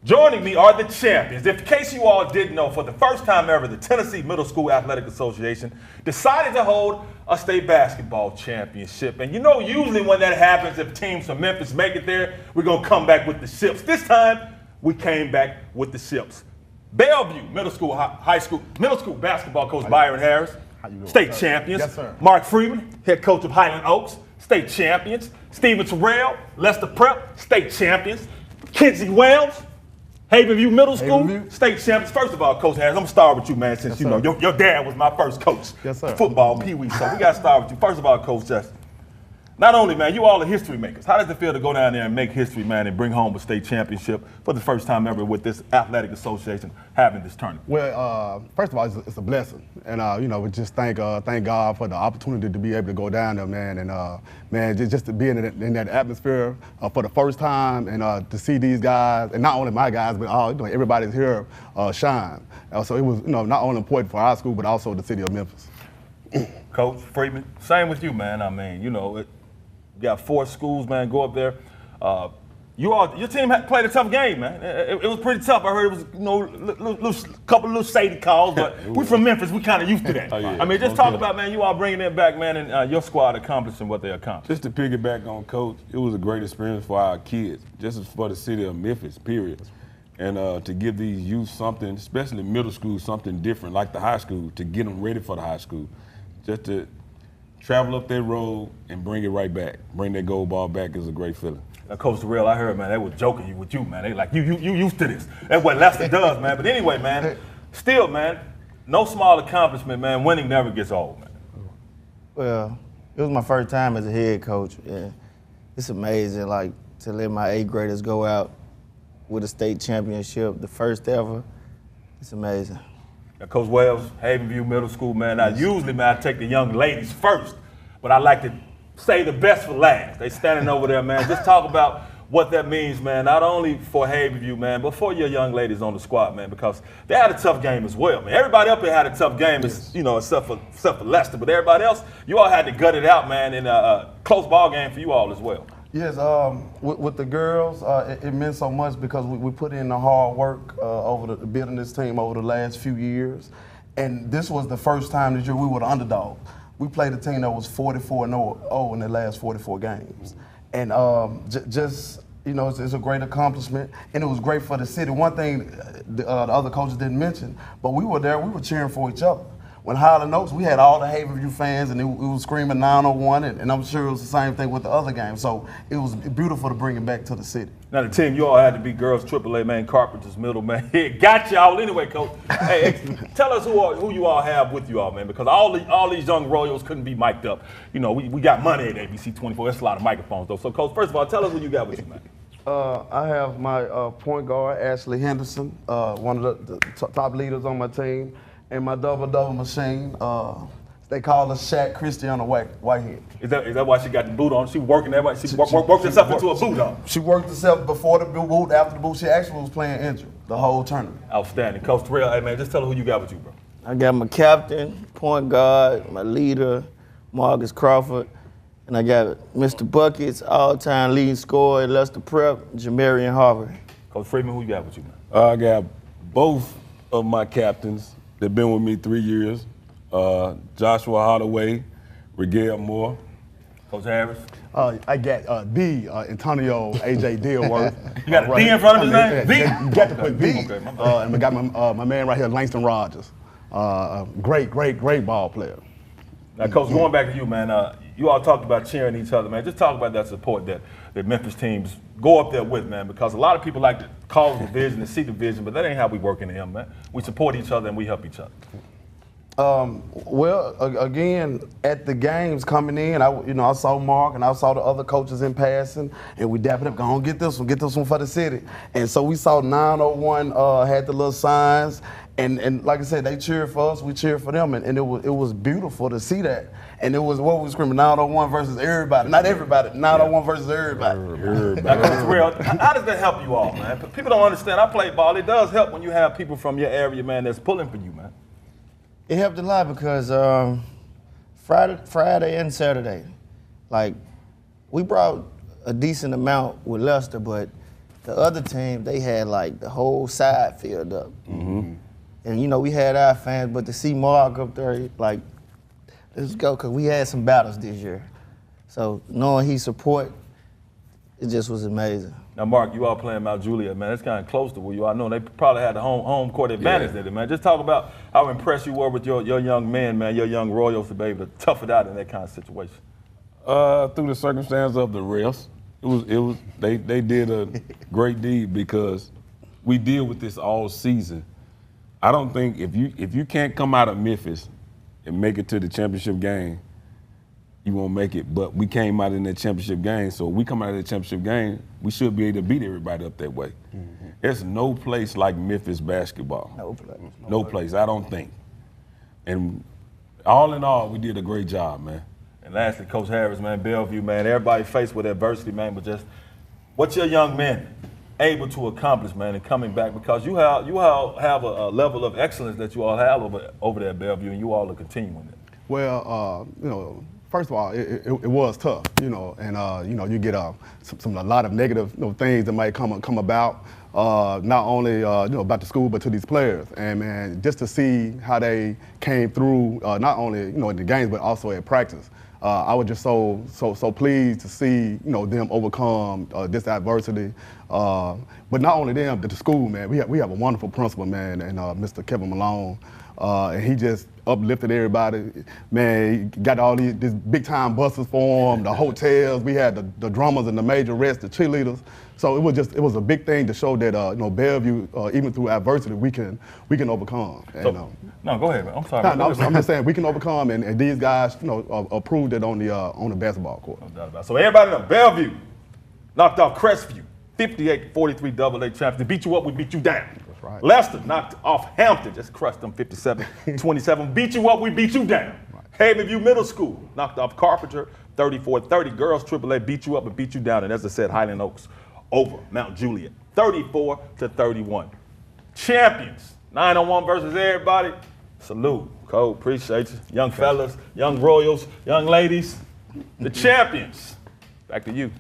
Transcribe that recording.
Joining me are the champions. In case you all didn't know, for the first time ever, the Tennessee Middle School Athletic Association decided to hold a state basketball championship. And you know, usually when that happens, if teams from Memphis make it there, we're going to come back with the ships. This time, we came back with the ships. Bellevue Middle School, Middle School basketball coach Byron Harris, state champions. Yes, sir. Mark Freeman, head coach of Highland Oaks, state champions. Stephen Terrell, Lester Prep, state champions. Kenzie Wells, Havenview Middle School, state champions. First of all, Coach Harris, I'm going to start with you, man, since you know your dad was my first coach. Yes, sir. Football, Pee Wee. So we got to start with you. First of all, Coach Justin, not only, man, you all are history makers. How does it feel to go down there and make history, man, and bring home a state championship for the first time ever with this athletic association having this tournament? Well, first of all, it's a blessing, and you know, we just thank God for the opportunity to be able to go down there, man, and man, just to be in that atmosphere for the first time, and to see these guys, and not only my guys, but all everybody's here shine. So it was, you know, not only important for our school, but also the city of Memphis. Coach Freeman, same with you, man. I mean, you know, you got 4 schools, man. Go up there. Your team had played a tough game, man. It was pretty tough. I heard it was, you know, couple of little shady calls, but we from Memphis, we kind of used to that. I mean, just talk about, man, you all bringing it back, man, and your squad accomplishing what they accomplished. Just to piggyback on Coach, it was a great experience for our kids, just as for the city of Memphis, period. And to give these youth something, especially middle school, something different, like the high school, to get them ready for the high school. Just to travel up that road and bring it right back. Bring that gold ball back is a great feeling. Now, Coach Terrell, I heard, man, they were joking with you, man. They like, you used to this. That's what Lester does, man. But anyway, man, still, man, no small accomplishment, man. Winning never gets old, man. Well, it was my first time as a head coach. And it's amazing, like, to let my 8th graders go out with a state championship, the first ever. It's amazing. Now, Coach Wells, Havenview Middle School, man. Now, usually, man, I take the young ladies first, but I like to say the best for last. They standing over there, man. Just talk about what that means, man, not only for Havenview, man, but for your young ladies on the squad, man, because they had a tough game as well, man. Everybody up here had a tough game, you know, except for Lester, but everybody else, you all had to gut it out, man, in a close ball game for you all as well. Yes, with the girls, it meant so much because we put in the hard work over building this team over the last few years. And this was the first time this year we were the underdog. We played a team that was 44-0 in the last 44 games. And just, you know, it's a great accomplishment. And it was great for the city. One thing the other coaches didn't mention, but we were there, we were cheering for each other. When Highland Oaks, we had all the Havenview fans, and it was screaming 901, and I'm sure it was the same thing with the other games. So it was beautiful to bring it back to the city. Now, the team, you all had to be girls AAA, man, Carpenters, middle, man. It got y'all anyway, Coach. Hey, tell us who you all have with you all, man, because all these young Royals couldn't be mic'd up. You know, we got money at ABC 24. That's a lot of microphones, though. So, Coach, first of all, tell us who you got with you, man. I have my point guard, Ashley Henderson, one of the top leaders on my team. And my double machine, they call her Shaq Cristiano Whitehead. Is that why she got the boot on? She working everybody. She worked herself into a boot on. She worked herself before the boot, after the boot. She actually was playing injured the whole tournament. Outstanding. Coach Terrell, hey, man, just tell her who you got with you, bro. I got my captain, point guard, my leader, Marcus Crawford, and I got Mr. Buckets, all-time leading scorer at Lester Prep, Jamarian Harvard. Coach Freeman, who you got with you, man? I got both of my captains. They've been with me 3 years. Joshua Holloway, Rigel Moore. Coach Harris. I got Antonio A.J. Dilworth. You got a D in front of his name? V? You got to put V. Okay, and we got my man right here, Langston Rogers. Great ball player. Now, Coach, going back to you, man, you all talked about cheering each other, man. Just talk about that support that Memphis teams go up there with, man, because a lot of people like to call the vision and see the vision, but that ain't how we work in the M, man. We support each other and we help each other. Well, again, at the games coming in, I saw Mark and I saw the other coaches in passing, and we dapped up, go on, get this one for the city. And so we saw 901 had the little signs, and like I said, they cheered for us, we cheered for them, and it was beautiful to see that. And it was what we screaming, 901 versus everybody. Not everybody, 901 versus everybody. How does that help you all, man? People don't understand. I play ball. It does help when you have people from your area, man, that's pulling for you, man. It helped a lot because Friday and Saturday, like, we brought a decent amount with Lester, but the other team, they had like the whole side filled up. And you know, we had our fans, but to see Mark up there, like, let's go, because we had some battles this year. So knowing he support, it just was amazing. Now, Mark, you all playing Mount Juliet, man. It's kind of close to where you are. I know they probably had the home court advantage there, man. Just talk about how impressed you were with your young men, man, your young Royals to be able to tough it out in that kind of situation. Through the circumstance of the refs, they did a great deed because we deal with this all season. I don't think if you can't come out of Memphis and make it to the championship game, you won't make it. But we came out in that championship game, so we come out of the championship game, we should be able to beat everybody up that way. There's no place like Memphis basketball. No place, I don't think. And all in all, we did a great job, man. And lastly, Coach Harris, man, Bellevue, man, everybody faced with adversity, man, but just what's your young men able to accomplish, man, and coming back? Because you all have a level of excellence that you all have over there at Bellevue, and you all are continuing it. Well, you know, first of all, it was tough, you know, and you know, you get a lot of negative, you know, things that might come about, not only you know, about the school, but to these players. And man, just to see how they came through, not only, you know, in the games, but also at practice. I was just so pleased to see, you know, them overcome this adversity. But not only them, but the school, man. We have a wonderful principal, man, and Mr. Kevin Malone. And he just uplifted everybody. Man, he got all these big time buses for them, the hotels. We had the drummers and the majorettes, the cheerleaders. So it was a big thing to show that you know, Bellevue, even through adversity, we can overcome. And, no, go ahead, man. I'm sorry. No, I'm just saying we can overcome, and these guys, you know, proved it on the basketball court. No doubt about it. So everybody know, Bellevue knocked off Crestview, 58-43 AA champions. They beat you up, we beat you down. That's right. Leicester knocked off Hampton, just crushed them 57-27. Beat you up, we beat you down. Right. Havenview Middle School knocked off Carpenter, 34-30. Girls AAA beat you up and beat you down. And as I said, Highland Oaks over Mount Juliet, 34-31. Champions, 9-on-1 versus everybody. Salute, Cole, appreciate you. Young fellas, young Royals, young ladies, the champions. Back to you.